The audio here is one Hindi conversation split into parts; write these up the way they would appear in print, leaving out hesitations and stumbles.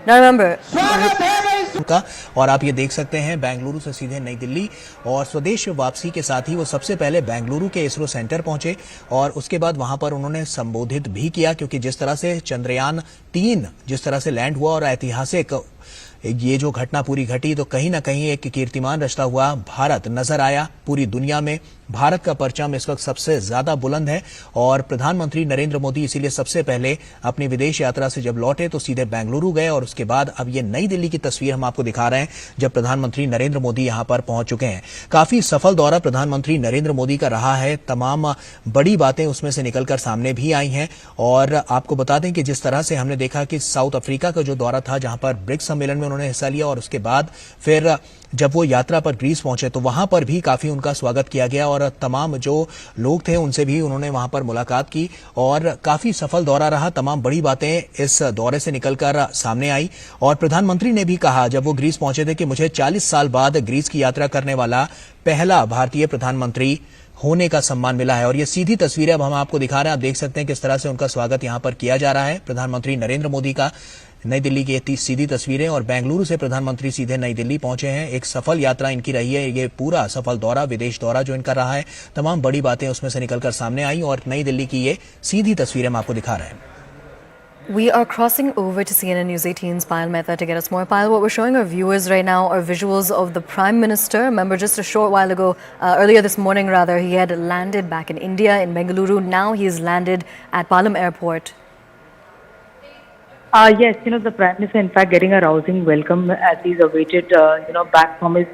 Now remember, का और आप ये देख सकते हैं बेंगलुरु से सीधे नई दिल्ली और स्वदेश वापसी के साथ ही वो सबसे पहले बेंगलुरु के इसरो सेंटर पहुंचे और उसके बाद वहां पर उन्होंने संबोधित भी किया, क्योंकि जिस तरह से चंद्रयान 3 जिस तरह से लैंड हुआ और ऐतिहासिक ये जो घटना पूरी घटी, तो कहीं ना कहीं एक कीर्तिमान रचता हुआ भारत नजर आया पूरी दुनिया में। भारत का परचम इस वक्त सबसे ज्यादा बुलंद है और प्रधानमंत्री नरेंद्र मोदी इसीलिए सबसे पहले अपनी विदेश यात्रा से जब लौटे तो सीधे बेंगलुरु गए और उसके बाद अब ये नई दिल्ली की तस्वीर हम आपको दिखा रहे हैं जब प्रधानमंत्री नरेंद्र मोदी यहां पर पहुंच चुके हैं। काफी सफल दौरा प्रधानमंत्री नरेंद्र मोदी का रहा है, तमाम बड़ी बातें उसमें से निकलकर सामने भी आई हैं। और आपको बता दें कि जिस तरह से हमने देखा कि साउथ अफ्रीका का जो दौरा था, जहां पर ब्रिक्स सम्मेलन में उन्होंने हिस्सा लिया और उसके बाद फिर जब वो यात्रा पर ग्रीस पहुंचे तो वहां पर भी काफी उनका स्वागत किया गया और तमाम जो लोग थे उनसे भी उन्होंने वहां पर मुलाकात की और काफी सफल दौरा रहा। तमाम बड़ी बातें इस दौरे से निकलकर सामने आई और प्रधानमंत्री ने भी कहा जब वो ग्रीस पहुंचे थे कि मुझे 40 साल बाद ग्रीस की यात्रा करने वाला पहला भारतीय प्रधानमंत्री होने का सम्मान मिला है। और ये सीधी तस्वीरें अब हम आपको दिखा रहे हैं। आप देख सकते हैं किस तरह से उनका स्वागत यहां पर किया जा रहा है प्रधानमंत्री नरेंद्र मोदी का। नई दिल्ली की ये सीधी तस्वीरें और बेंगलुरु से प्रधानमंत्री सीधे नई दिल्ली पहुंचे हैं। एक सफल यात्रा इनकी रही है, ये पूरा सफल दौरा, विदेश दौरा जो इनका रहा है, तमाम बड़ी बातें उसमें से निकलकर सामने आई और नई दिल्ली की ये सीधी तस्वीरें हम आपको दिखा रहे हैं। we are crossing over to CNN News 18's Payal Mehta to get us more. Payal, what we're showing our viewers right now are visuals of the Prime Minister. Remember, just a short while ago, earlier this morning rather, he had landed back in India, in Bengaluru. Now he's landed at Palam Airport. Yes, the Prime Minister, in fact, getting a rousing welcome as he's awaited, back from his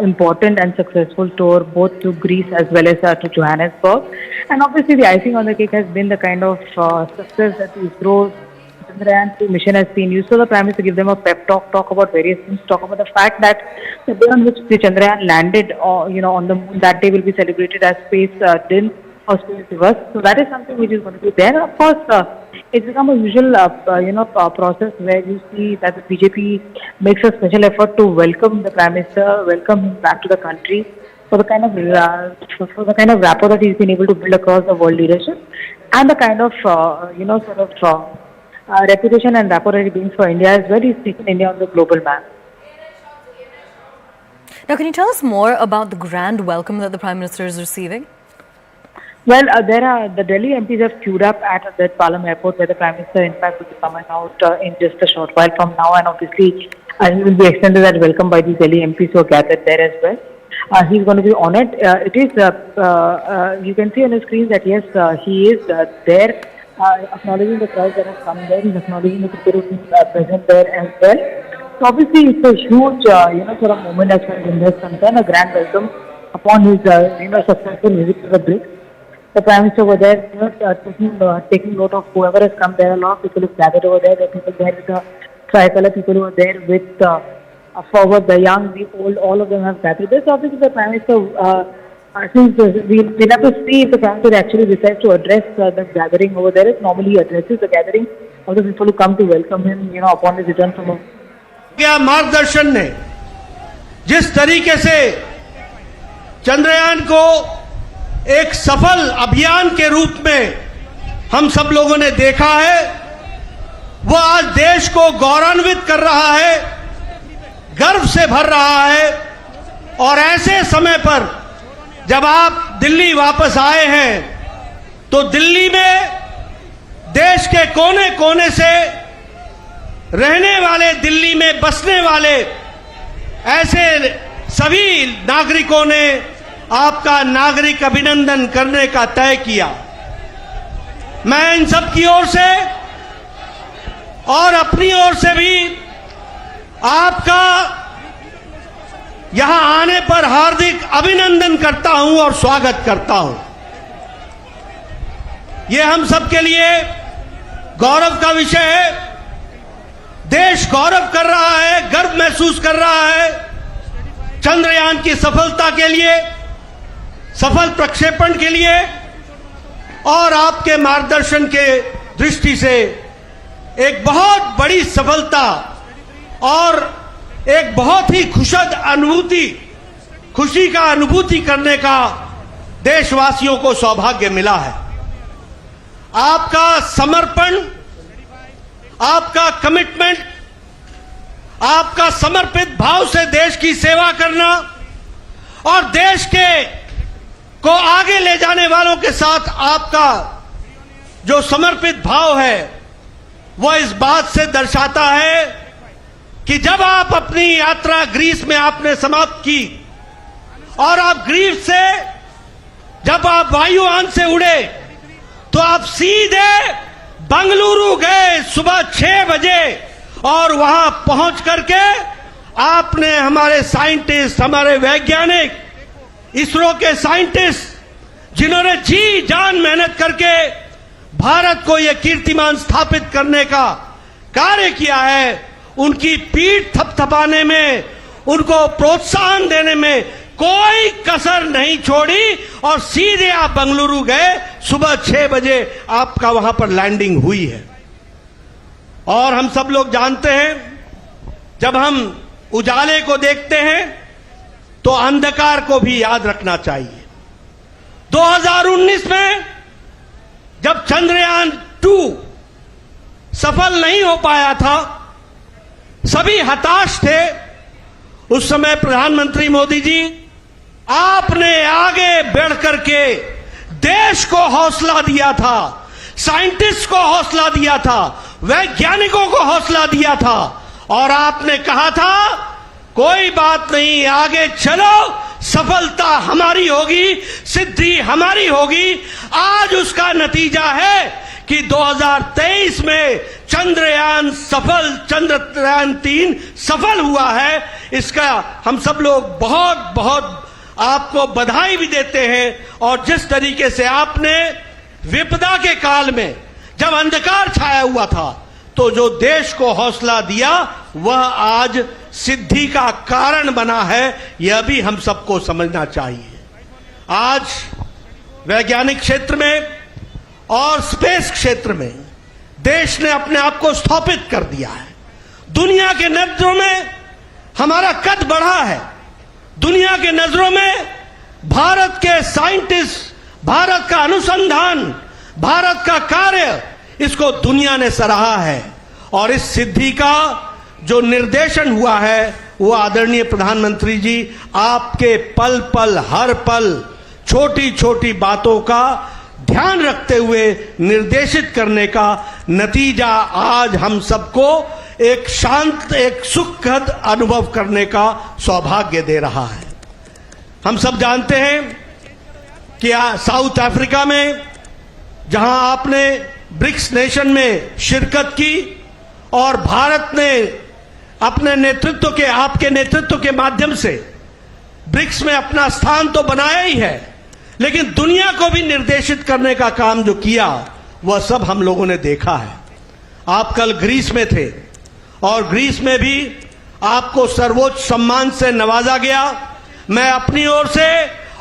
important and successful tour, both to Greece as well as to Johannesburg. And obviously, the icing on the cake has been the kind of success that ISRO's Chandrayaan-3 mission has been used. So the Prime Minister give them a pep talk about various things, talk about the fact that the day on which the Chandrayaan landed, on the moon, that day will be celebrated as Space Din or Space Divas. So that is something which is going to be there. Of course, it's become a usual, process where you see that the BJP makes a special effort to welcome the Prime Minister, welcome him back to the country for the kind of rapport that he's been able to build across the world leadership, and the kind of, reputation and rapport that he brings for India as well. He's taken India on the global map. Now, can you tell us more about the grand welcome that the Prime Minister is receiving? Well, the Delhi MPs have queued up at that Palam Airport, where the Prime Minister, in fact, will be coming out in just a short while from now, and obviously he will be extended that welcome by the Delhi MPs who are gathered there as well. He's going to be honoured. It is, you can see on the screen that yes, he is there, acknowledging the crowd that has come there. He's acknowledging the people who are present there as well. So obviously, it's a huge, sort of moment as far as India is concerned. A grand welcome upon his, successful visit to the BRICS. The Prime Minister over there, taking note of whoever has come there. A lot of people have gathered over there. There are people there with the tricolor, people who are there with forward, the young, the old, all of them have gathered there. So obviously the Prime Minister, since we'll have to see if the Prime Minister actually decides to address the gathering over there. It normally addresses the gathering of the people who come to welcome him, upon his return from home. क्या मार्गदर्शन ने जिस तरीके से चंद्रयान को एक सफल अभियान के रूप में हम सब लोगों ने देखा है, वो आज देश को गौरवान्वित कर रहा है, गर्व से भर रहा है। और ऐसे समय पर जब आप दिल्ली वापस आए हैं तो दिल्ली में देश के कोने कोने से रहने वाले, दिल्ली में बसने वाले ऐसे सभी नागरिकों ने आपका नागरिक अभिनंदन करने का तय किया। मैं इन सब की ओर से और अपनी ओर से भी आपका यहां आने पर हार्दिक अभिनंदन करता हूं और स्वागत करता हूं। यह हम सबके लिए गौरव का विषय है। देश गौरव कर रहा है, गर्व महसूस कर रहा है चंद्रयान की सफलता के लिए, सफल प्रक्षेपण के लिए और आपके मार्गदर्शन के दृष्टि से एक बहुत बड़ी सफलता और एक बहुत ही खुशी का अनुभूति करने का देशवासियों को सौभाग्य मिला है। आपका समर्पण, आपका कमिटमेंट आपका समर्पित भाव से देश की सेवा करना और देश को आगे ले जाने वालों के साथ आपका जो समर्पित भाव है वह इस बात से दर्शाता है कि जब आप अपनी यात्रा ग्रीस में आपने समाप्त की और आप ग्रीस से जब आप वायुयान से उड़े तो आप सीधे बंगलुरु गए सुबह 6 बजे और वहां पहुंच करके आपने हमारे साइंटिस्ट, हमारे वैज्ञानिक, इसरो के साइंटिस्ट जिन्होंने जी जान मेहनत करके भारत को यह कीर्तिमान स्थापित करने का कार्य किया है, उनकी पीठ थपथपाने में, उनको प्रोत्साहन देने में कोई कसर नहीं छोड़ी और सीधे आप बंगलुरु गए। सुबह 6 बजे आपका वहां पर लैंडिंग हुई है। और हम सब लोग जानते हैं, जब हम उजाले को देखते हैं तो अंधकार को भी याद रखना चाहिए। 2019 में जब चंद्रयान 2 सफल नहीं हो पाया था, सभी हताश थे। उस समय प्रधानमंत्री मोदी जी आपने आगे बढ़ करके देश को हौसला दिया था, साइंटिस्ट को हौसला दिया था, वैज्ञानिकों को हौसला दिया था और आपने कहा था कोई बात नहीं, आगे चलो, सफलता हमारी होगी, सिद्धि हमारी होगी। आज उसका नतीजा है कि 2023 में चंद्रयान 3 सफल हुआ है। इसका हम सब लोग बहुत बहुत आपको बधाई भी देते हैं। और जिस तरीके से आपने विपदा के काल में जब अंधकार छाया हुआ था तो जो देश को हौसला दिया वह आज सिद्धि का कारण बना है, यह भी हम सबको समझना चाहिए। आज वैज्ञानिक क्षेत्र में और स्पेस क्षेत्र में देश ने अपने आप को स्थापित कर दिया है। दुनिया के नजरों में हमारा कद बढ़ा है। दुनिया के नजरों में भारत के साइंटिस्ट, भारत का अनुसंधान, भारत का कार्य, इसको दुनिया ने सराहा है। और इस सिद्धि का जो निर्देशन हुआ है वो आदरणीय प्रधानमंत्री जी आपके पल पल, हर पल, छोटी छोटी बातों का ध्यान रखते हुए निर्देशित करने का नतीजा आज हम सबको एक शांत, एक सुखद अनुभव करने का सौभाग्य दे रहा है। हम सब जानते हैं कि साउथ अफ्रीका में जहां आपने ब्रिक्स नेशन में शिरकत की और भारत ने अपने नेतृत्व के, आपके नेतृत्व के माध्यम से ब्रिक्स में अपना स्थान तो बनाया ही है, लेकिन दुनिया को भी निर्देशित करने का काम जो किया वह सब हम लोगों ने देखा है। आप कल ग्रीस में थे और ग्रीस में भी आपको सर्वोच्च सम्मान से नवाजा गया। मैं अपनी ओर से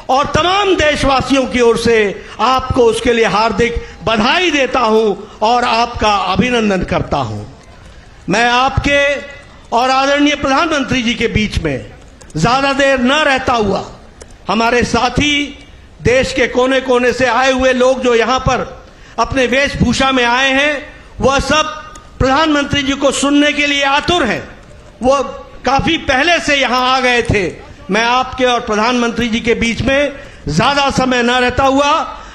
और तमाम देशवासियों की ओर से आपको उसके लिए हार्दिक बधाई देता हूं और आपका अभिनंदन करता हूं। मैं आपके और आदरणीय प्रधानमंत्री जी के बीच में ज्यादा देर न रहता हुआ, हमारे साथी देश के कोने कोने से आए हुए लोग जो यहां पर अपने वेशभूषा में आए हैं, वह सब प्रधानमंत्री जी को सुनने के लिए आतुर हैं। वो काफी पहले से यहां आ गए थे। मैं आपके और प्रधानमंत्री जी के बीच में ज्यादा समय न रहता हुआ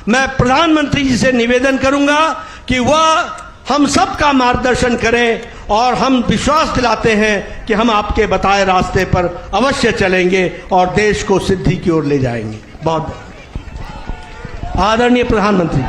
मैं प्रधानमंत्री जी से निवेदन करूंगा कि वह हम सब का मार्गदर्शन करें और हम विश्वास दिलाते हैं कि हम आपके बताए रास्ते पर अवश्य चलेंगे और देश को सिद्धि की ओर ले जाएंगे। बहुत आदरणीय प्रधानमंत्री।